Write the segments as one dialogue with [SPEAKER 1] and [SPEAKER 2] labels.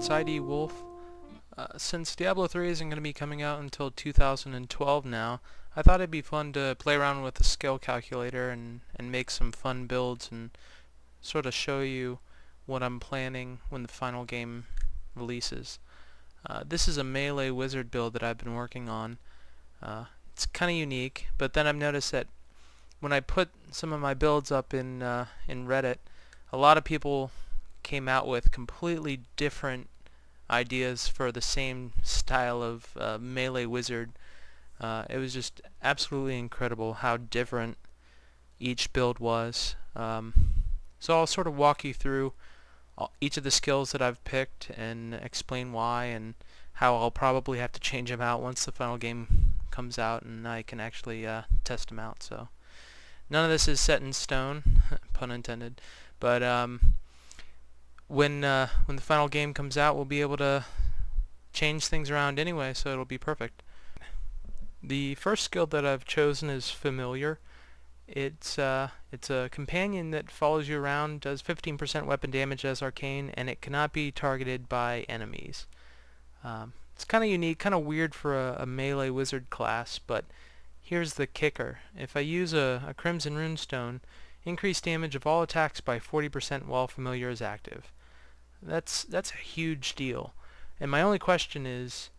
[SPEAKER 1] Inside Wolf. Since Diablo 3 isn't going to be coming out until 2012 now, I thought it'd be fun to play around with the skill calculator and make some fun builds and sort of show you what I'm planning when the final game releases. This is a melee wizard build that I've been working on. It's kind of unique, but then I've noticed that when I put some of my builds up in Reddit, a lot of people came out with completely different ideas for the same style of melee wizard. It was just absolutely incredible how different each build was. So I'll sort of walk you through each of the skills that I've picked and explain why and how I'll probably have to change them out once the final game comes out and I can actually test them out. So none of this is set in stone, pun intended, but when the final game comes out, we'll be able to change things around anyway, so it'll be perfect. The first skill that I've chosen is Familiar. It's a companion that follows you around, does 15% weapon damage as Arcane, and it cannot be targeted by enemies. It's kind of unique, kind of weird for a melee wizard class, but here's the kicker. If I use a Crimson Runestone, increase damage of all attacks by 40% while Familiar is active. That's a huge deal. And my only question is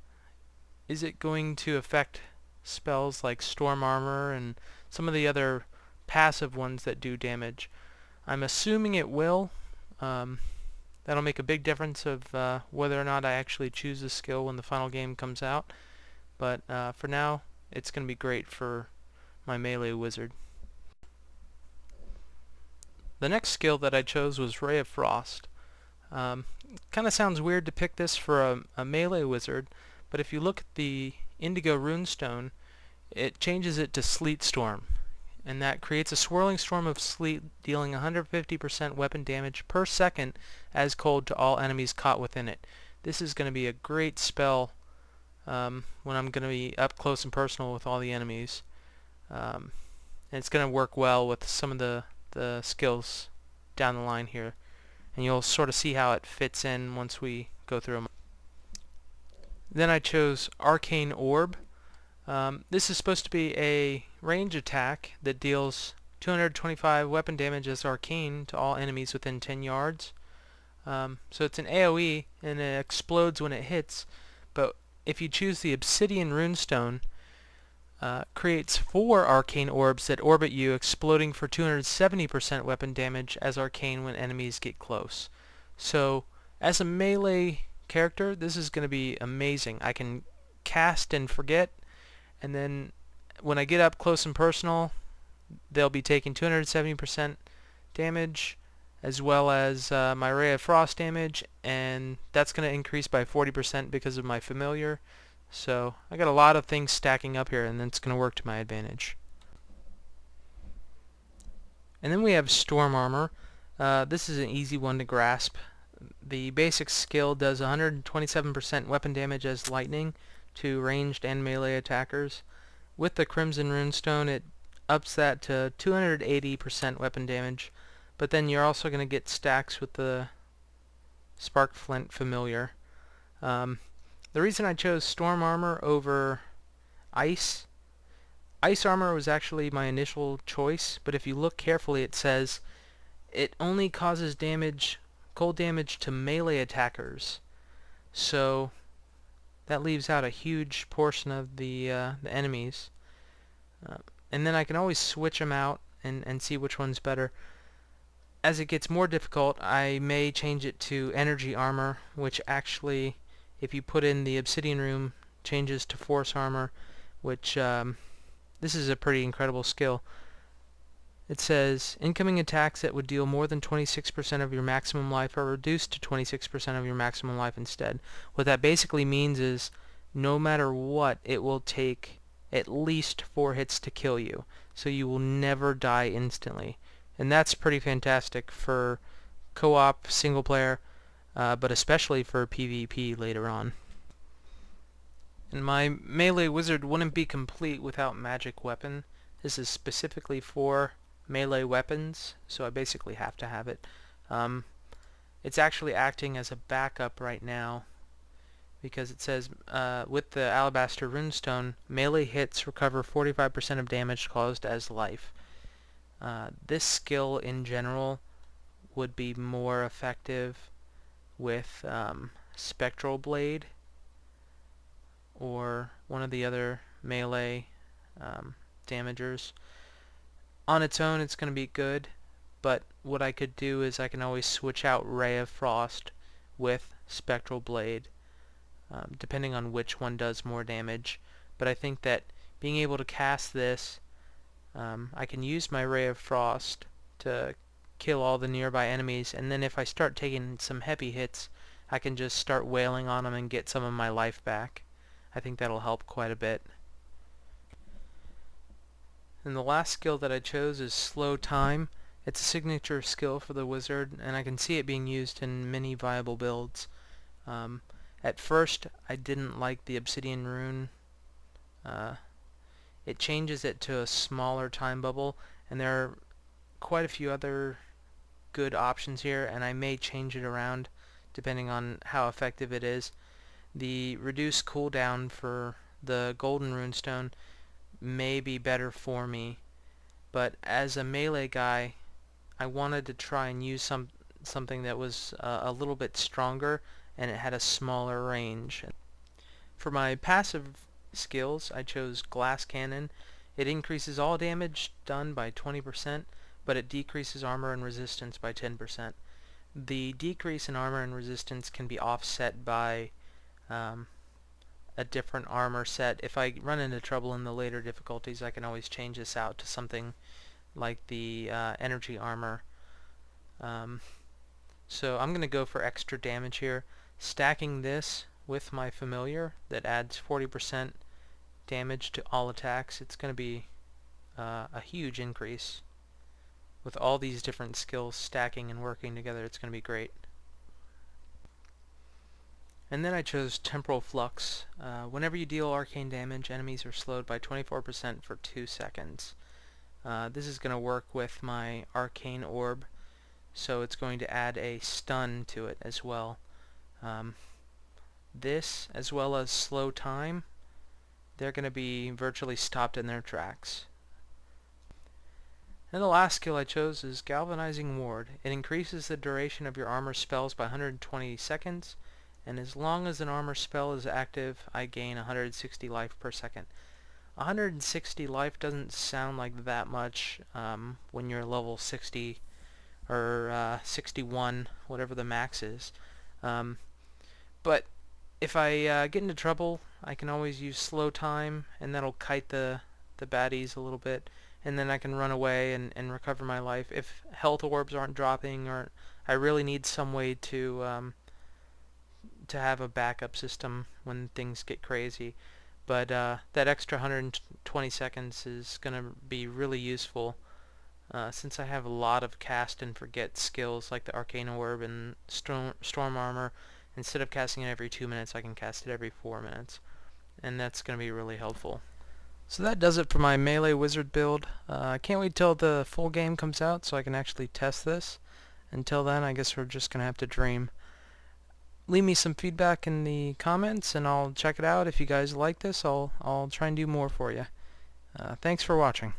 [SPEAKER 1] it going to affect spells like Storm Armor and some of the other passive ones that do damage? I'm assuming it will. That'll make a big difference of whether or not I actually choose the skill when the final game comes out. But for now, it's going to be great for my melee wizard. The next skill that I chose was Ray of Frost. Kind of sounds weird to pick this for a melee wizard, but if you look at the Indigo Runestone, it changes it to Sleet Storm, and that creates a swirling storm of sleet dealing 150% weapon damage per second as cold to all enemies caught within it. This is going to be a great spell when I'm going to be up close and personal with all the enemies. And it's going to work well with some of the skills down the line here, and you'll sort of see how it fits in once we go through them. Then I chose Arcane Orb. This is supposed to be a range attack that deals 225 weapon damage as Arcane to all enemies within 10 yards. So it's an AoE and it explodes when it hits, but if you choose the Obsidian Runestone, creates 4 Arcane Orbs that orbit you, exploding for 270% weapon damage as Arcane when enemies get close. So as a melee character, this is going to be amazing. I can cast and forget, and then when I get up close and personal, they'll be taking 270% damage as well as my Ray of Frost damage, and that's going to increase by 40% because of my Familiar. So I got a lot of things stacking up here, and it's going to work to my advantage. And then we have Storm Armor. This is an easy one to grasp. The basic skill does 127% weapon damage as lightning to ranged and melee attackers. With the Crimson Runestone, it ups that to 280% weapon damage, but then you're also going to get stacks with the Spark Flint Familiar. The reason I chose Storm Armor over Ice Armor was actually my initial choice, but if you look carefully, it says it only causes cold damage to melee attackers. So that leaves out a huge portion of the enemies. And then I can always switch them out and see which one's better. As it gets more difficult, I may change it to Energy Armor, which actually, if you put in the Obsidian Room, changes to Force Armor, which this is a pretty incredible skill. It says, incoming attacks that would deal more than 26% of your maximum life are reduced to 26% of your maximum life instead. What that basically means is, no matter what, it will take at least 4 hits to kill you, so you will never die instantly. And that's pretty fantastic for co-op, single player, but especially for PvP later on. And my melee wizard wouldn't be complete without magic weapon. This is specifically for melee weapons, so I basically have to have it. it's actually acting as a backup right now, because it says with the Alabaster Runestone, melee hits recover 45% of damage caused as life. This skill in general would be more effective with Spectral Blade or one of the other melee damagers. On its own, it's going to be good, but what I could do is I can always switch out Ray of Frost with Spectral Blade, depending on which one does more damage. But I think that being able to cast this, I can use my Ray of Frost to kill all the nearby enemies, and then if I start taking some heavy hits, I can just start wailing on them and get some of my life back. I think that'll help quite a bit. And the last skill that I chose is Slow Time. It's a signature skill for the wizard, and I can see it being used in many viable builds. At first, I didn't like the Obsidian Rune. It changes it to a smaller time bubble, and there are quite a few other good options here, and I may change it around depending on how effective it is. The reduced cooldown for the Golden Runestone may be better for me, but as a melee guy, I wanted to try and use something that was a little bit stronger and it had a smaller range. For my passive skills, I chose Glass Cannon. It increases all damage done by 20%, but it decreases armor and resistance by 10%. The decrease in armor and resistance can be offset by a different armor set. If I run into trouble in the later difficulties, I can always change this out to something like the energy armor. So I'm going to go for extra damage here, stacking this with my familiar that adds 40% damage to all attacks. It's going to be a huge increase. With all these different skills stacking and working together, it's going to be great. And then I chose Temporal Flux. Whenever you deal arcane damage, enemies are slowed by 24% for 2 seconds. This is going to work with my Arcane Orb, so it's going to add a stun to it as well. This, as well as Slow Time, they're going to be virtually stopped in their tracks. And the last skill I chose is Galvanizing Ward. It increases the duration of your armor spells by 120 seconds, and as long as an armor spell is active, I gain 160 life per second. 160 life doesn't sound like that much when you're level 60 or 61, whatever the max is. But if I get into trouble, I can always use Slow Time, and that'll kite the baddies a little bit, and then I can run away and recover my life. If health orbs aren't dropping, or I really need some way to have a backup system when things get crazy. But that extra 120 seconds is going to be really useful since I have a lot of cast and forget skills like the Arcane Orb and Storm Armor. Instead of casting it every 2 minutes, I can cast it every 4 minutes, and that's going to be really helpful. So that does it for my melee wizard build. I can't wait till the full game comes out so I can actually test this. Until then, I guess we're just going to have to dream. Leave me some feedback in the comments and I'll check it out. If you guys like this, I'll try and do more for you. Thanks for watching.